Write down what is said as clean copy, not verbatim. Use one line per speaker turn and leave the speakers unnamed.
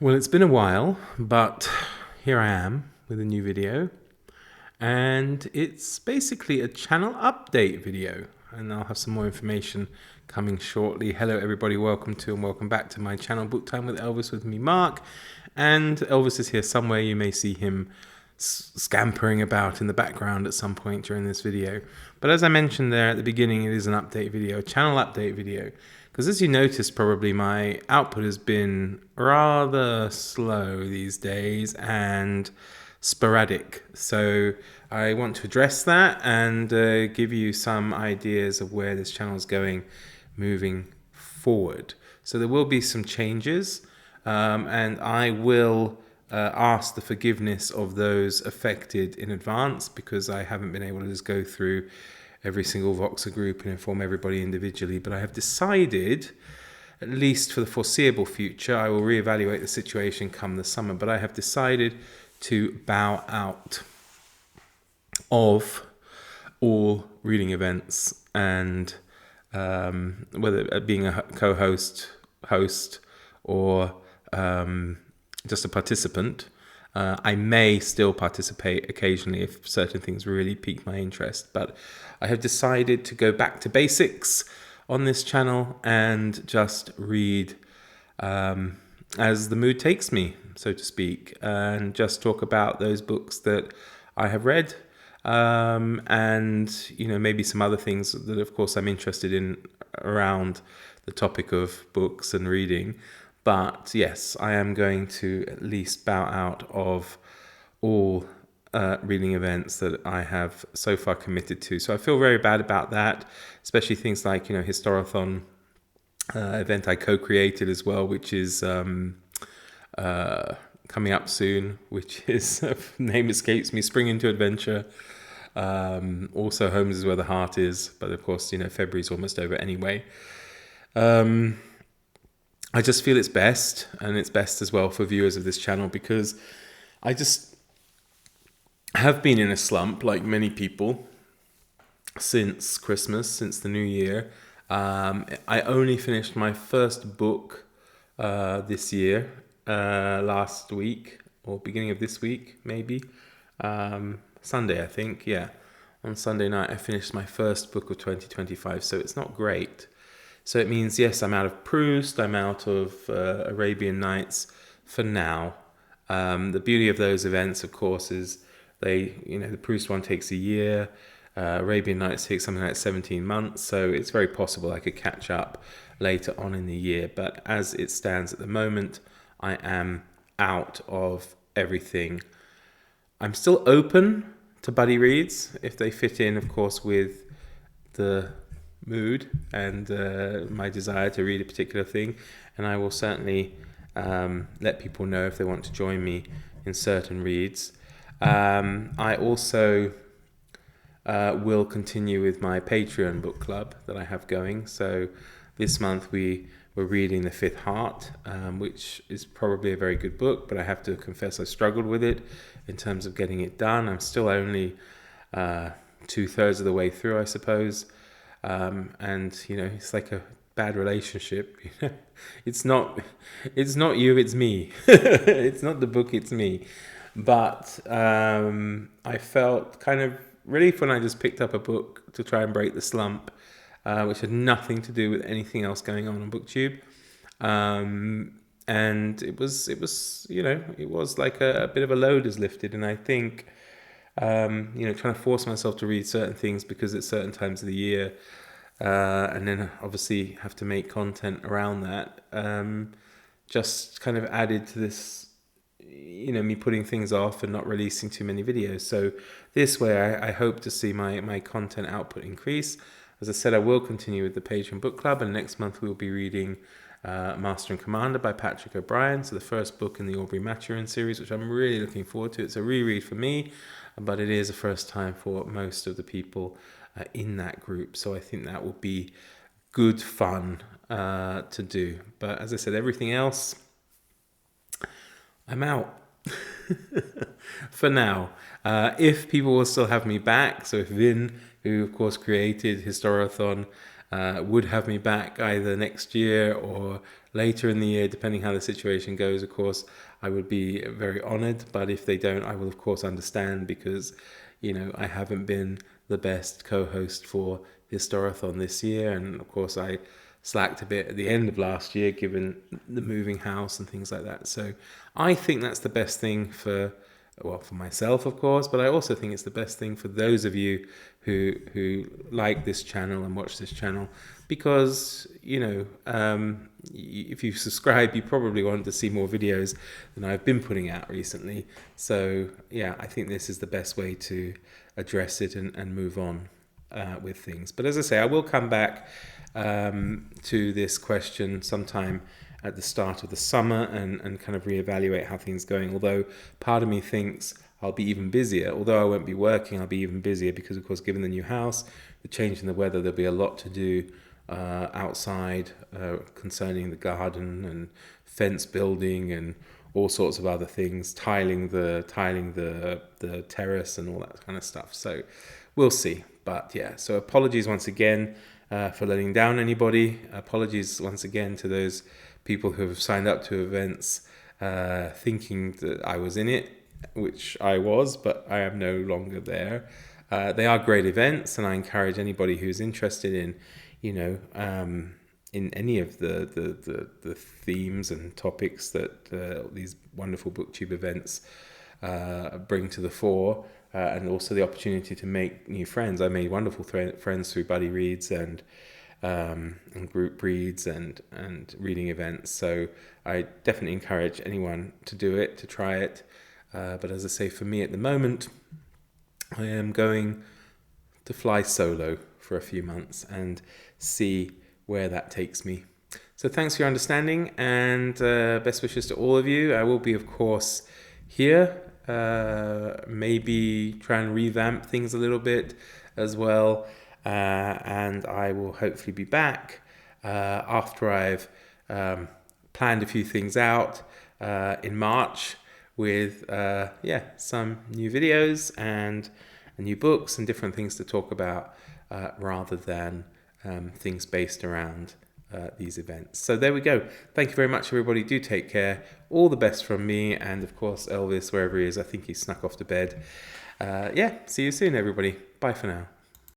Well, it's been a while, but here I am with a new video, and it's basically a channel update video, and I'll have some more information coming shortly. Hello everybody, welcome to and welcome back to my channel, Book Time with Elvis, with me, Mark, and Elvis is here somewhere. You may see him scampering about in the background at some point during this video. But as I mentioned there at the beginning, it is an update video, a channel update video. Because as you noticed, probably my output has been rather slow these days and sporadic. So I want to address that and give you some ideas of where this channel is going moving forward. So there will be some changes, and I will ask the forgiveness of those affected in advance, because I haven't been able to just go through every single Voxer group and inform everybody individually. But I have decided, at least for the foreseeable future, I will reevaluate the situation come the summer, but I have decided to bow out of all reading events, and whether being a co-host, host, or just a participant. I may still participate occasionally if certain things really pique my interest, but I have decided to go back to basics on this channel and just read as the mood takes me, so to speak, and just talk about those books that I have read, and maybe some other things that of course I'm interested in around the topic of books and reading. But yes, I am going to at least bow out of all reading events that I have so far committed to. So I feel very bad about that, especially things like, Historathon event I co-created as well, which is coming up soon, which is, name escapes me, Spring into Adventure. Also Home is Where the Heart Is, but of course, February's almost over anyway. I just feel it's best, and it's best as well for viewers of this channel, because I just have been in a slump, like many people, since Christmas, since the new year. I only finished my first book this year, last week, or beginning of this week, maybe. Sunday, I think, yeah. On Sunday night, I finished my first book of 2025, so it's not great. So it means, yes, I'm out of Proust, I'm out of Arabian Nights for now. The beauty of those events, of course, is the Proust one takes a year, Arabian Nights takes something like 17 months, so it's very possible I could catch up later on in the year. But as it stands at the moment, I am out of everything. I'm still open to buddy reads if they fit in, of course, with the mood and my desire to read a particular thing, and I will certainly let people know if they want to join me in certain reads. I also will continue with my Patreon book club that I have going. So this month we were reading The Fifth Heart, which is probably a very good book, but I have to confess I struggled with it in terms of getting it done. I'm still only 2/3 of the way through, I suppose. And it's like a bad relationship. It's not you, it's me. It's not the book, it's me. But I felt kind of relief when I just picked up a book to try and break the slump, which had nothing to do with anything else going on BookTube. And it was like a bit of a load is lifted, and I think trying to force myself to read certain things because at certain times of the year, and then obviously have to make content around that, just kind of added to this, me putting things off and not releasing too many videos. So this way I hope to see my content output increase. As I said, I will continue with the Patreon book club, and next month we'll be reading Master and Commander by Patrick O'Brian, so the first book in the Aubrey Maturin series, which I'm really looking forward to. It's a reread for me, but it is a first time for most of the people in that group, so I think that will be good fun to do. But as I said, everything else, I'm out for now. If people will still have me back, so if Vin, who of course created Historathon, would have me back either next year or later in the year, depending how the situation goes, of course, I would be very honoured. But if they don't, I will of course understand, because, I haven't been the best co-host for Historathon this year, and of course I slacked a bit at the end of last year given the moving house and things like that. So I think that's the best thing for myself, of course, but I also think it's the best thing for those of you who like this channel and watch this channel, because if you subscribe, you probably want to see more videos than I've been putting out recently. So yeah, I think this is the best way to address it and move on with things. But as I say, I will come back to this question sometime at the start of the summer and kind of reevaluate how things are going. Although part of me thinks I'll be even busier. Although I won't be working, I'll be even busier because, of course, given the new house, the change in the weather, there'll be a lot to do outside concerning the garden and fence building and all sorts of other things, tiling the terrace and all that kind of stuff. So we'll see. But yeah, so apologies once again for letting down anybody. Apologies once again to those people who have signed up to events thinking that I was in it, which I was, but I am no longer there. They are great events, and I encourage anybody who's interested in, in any of the themes and topics that these wonderful BookTube events bring to the fore, and also the opportunity to make new friends. I made wonderful friends through buddy reads and group reads and reading events. So I definitely encourage anyone to do it, to try it. But as I say, for me at the moment, I am going to fly solo for a few months and see where that takes me. So thanks for your understanding, and best wishes to all of you. I will be, of course, here. Maybe try and revamp things a little bit as well. And I will hopefully be back after I've planned a few things out in March with some new videos and new books and different things to talk about rather than things based around these events. So there we go. Thank you very much, everybody. Do take care. All the best from me, and of course Elvis, wherever he is. I think he snuck off to bed. See you soon, everybody. Bye for now.